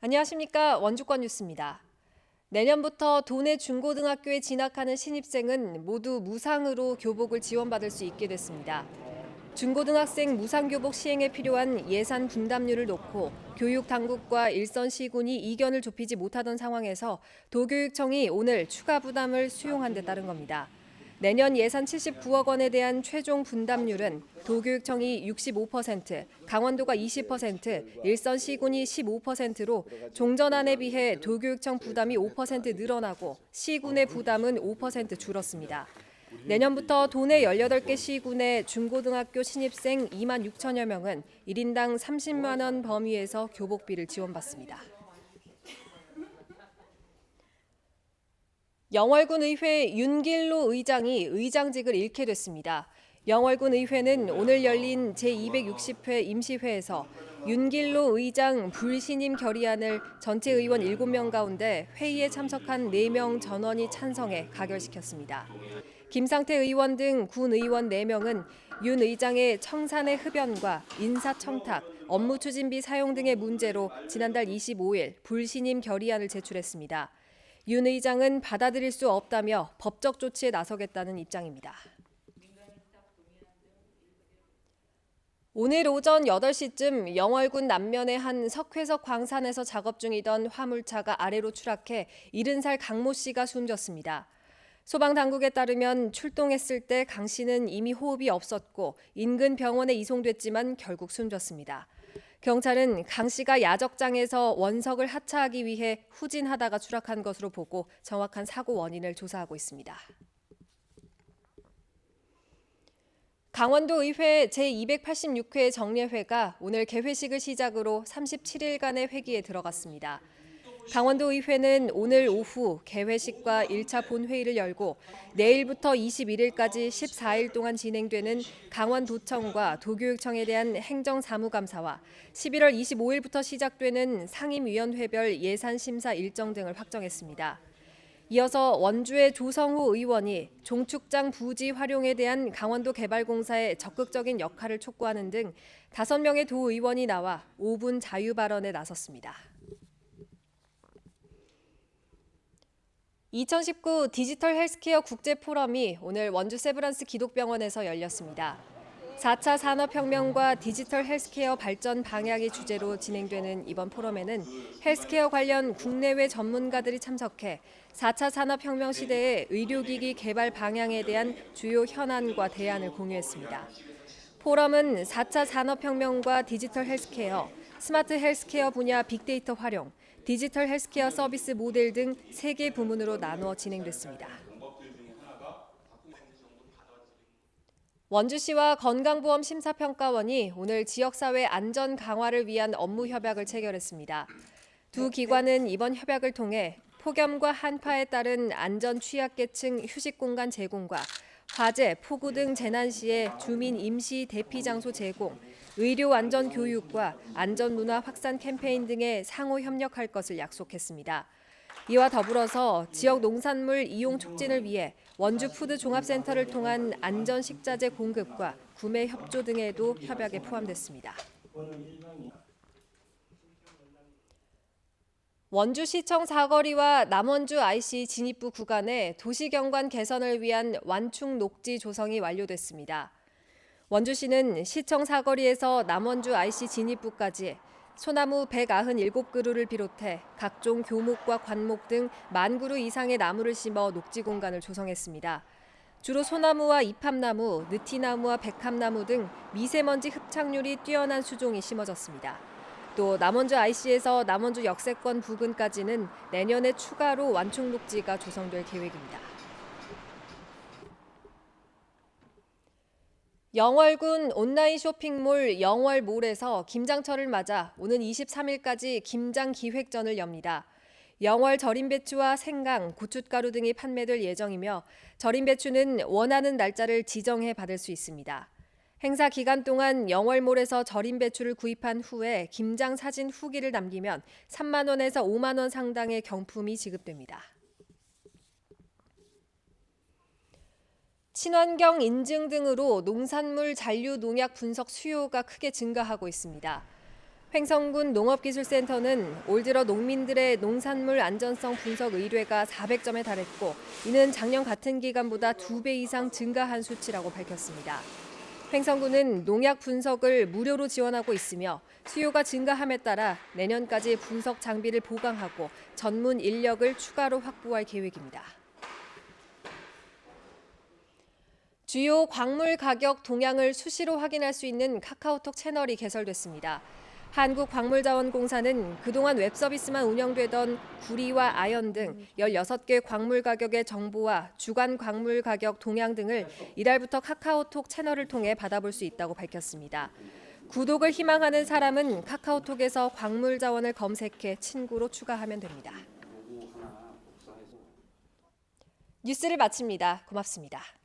안녕하십니까. 원주권 뉴스입니다. 내년부터 도내 중고등학교에 진학하는 신입생은 모두 무상으로 교복을 지원받을 수 있게 됐습니다. 중고등학생 무상교복 시행에 필요한 예산 분담률을 놓고 교육당국과 일선 시군이 이견을 좁히지 못하던 상황에서 도교육청이 오늘 추가 부담을 수용한 데 따른 겁니다. 내년 예산 79억 원에 대한 최종 분담률은 도교육청이 65%, 강원도가 20%, 일선 시군이 15%로 종전안에 비해 도교육청 부담이 5% 늘어나고 시군의 부담은 5% 줄었습니다. 내년부터 도내 18개 시군의 중고등학교 신입생 2만 6천여 명은 1인당 30만 원 범위에서 교복비를 지원받습니다. 영월군 의회 윤길로 의장이 의장직을 잃게 됐습니다. 영월군 의회는 오늘 열린 제260회 임시회에서 윤길로 의장 불신임 결의안을 전체 의원 7명 가운데 회의에 참석한 4명 전원이 찬성해 가결시켰습니다. 김상태 의원 등 군 의원 4명은 윤 의장의 청산의 흡연과 인사청탁, 업무 추진비 사용 등의 문제로 지난달 25일 불신임 결의안을 제출했습니다. 윤 의장은 받아들일 수 없다며 법적 조치에 나서겠다는 입장입니다. 오늘 오전 8시쯤 영월군 남면의 한 석회석 광산에서 작업 중이던 화물차가 아래로 추락해 70살 강모 씨가 숨졌습니다. 소방당국에 따르면 출동했을 때 강 씨는 이미 호흡이 없었고 인근 병원에 이송됐지만 결국 숨졌습니다. 경찰은 강 씨가 야적장에서 원석을 하차하기 위해 후진하다가 추락한 것으로 보고 정확한 사고 원인을 조사하고 있습니다. 강원도 의회 제286회 정례회가 오늘 개회식을 시작으로 37일간의 회기에 들어갔습니다. 강원도 의회는 오늘 오후 개회식과 1차 본회의를 열고 내일부터 21일까지 14일 동안 진행되는 강원도청과 도교육청에 대한 행정사무감사와 11월 25일부터 시작되는 상임위원회별 예산심사 일정 등을 확정했습니다. 이어서 원주의 조성호 의원이 종축장 부지 활용에 대한 강원도 개발공사의 적극적인 역할을 촉구하는 등 5명의 도의원이 나와 5분 자유 발언에 나섰습니다. 2019 디지털 헬스케어 국제포럼이 오늘 원주 세브란스 기독병원에서 열렸습니다. 4차 산업혁명과 디지털 헬스케어 발전 방향이 주제로 진행되는 이번 포럼에는 헬스케어 관련 국내외 전문가들이 참석해 4차 산업혁명 시대의 의료기기 개발 방향에 대한 주요 현안과 대안을 공유했습니다. 포럼은 4차 산업혁명과 디지털 헬스케어, 스마트 헬스케어 분야 빅데이터 활용, 디지털 헬스케어 서비스 모델 등 3개 부문으로 나누어 진행됐습니다. 원주시와 건강보험심사평가원이 오늘 지역사회 안전 강화를 위한 업무 협약을 체결했습니다. 두 기관은 이번 협약을 통해 폭염과 한파에 따른 안전 취약계층 휴식공간 제공과 화재, 폭우 등 재난 시에 주민 임시 대피 장소 제공, 의료 안전 교육과 안전 문화 확산 캠페인 등에 상호 협력할 것을 약속했습니다. 이와 더불어서 지역 농산물 이용 촉진을 위해 원주 푸드 종합센터를 통한 안전 식자재 공급과 구매 협조 등에도 협약에 포함됐습니다. 원주시청 사거리와 남원주 IC 진입부 구간에 도시경관 개선을 위한 완충 녹지 조성이 완료됐습니다. 원주시는 시청 사거리에서 남원주 IC 진입부까지 소나무 197그루를 비롯해 각종 교목과 관목 등 10,000그루 이상의 나무를 심어 녹지 공간을 조성했습니다. 주로 소나무와 이팝나무, 느티나무와 백합나무 등 미세먼지 흡착률이 뛰어난 수종이 심어졌습니다. 또 남원주 IC에서 남원주 역세권 부근까지는 내년에 추가로 완충 녹지가 조성될 계획입니다. 영월군 온라인 쇼핑몰 영월몰에서 김장철을 맞아 오는 23일까지 김장 기획전을 엽니다. 영월 절임 배추와 생강, 고춧가루 등이 판매될 예정이며 절임 배추는 원하는 날짜를 지정해 받을 수 있습니다. 행사 기간 동안 영월몰에서 절임 배추를 구입한 후에 김장 사진 후기를 남기면 3만 원에서 5만 원 상당의 경품이 지급됩니다. 친환경 인증 등으로 농산물 잔류 농약 분석 수요가 크게 증가하고 있습니다. 횡성군 농업기술센터는 올 들어 농민들의 농산물 안전성 분석 의뢰가 400점에 달했고 이는 작년 같은 기간보다 2배 이상 증가한 수치라고 밝혔습니다. 횡성군은 농약 분석을 무료로 지원하고 있으며 수요가 증가함에 따라 내년까지 분석 장비를 보강하고 전문 인력을 추가로 확보할 계획입니다. 주요 광물 가격 동향을 수시로 확인할 수 있는 카카오톡 채널이 개설됐습니다. 한국광물자원공사는 그동안 웹서비스만 운영되던 구리와 아연 등 16개 광물 가격의 정보와 주간 광물 가격 동향 등을 이달부터 카카오톡 채널을 통해 받아볼 수 있다고 밝혔습니다. 구독을 희망하는 사람은 카카오톡에서 광물자원을 검색해 친구로 추가하면 됩니다. 뉴스를 마칩니다. 고맙습니다.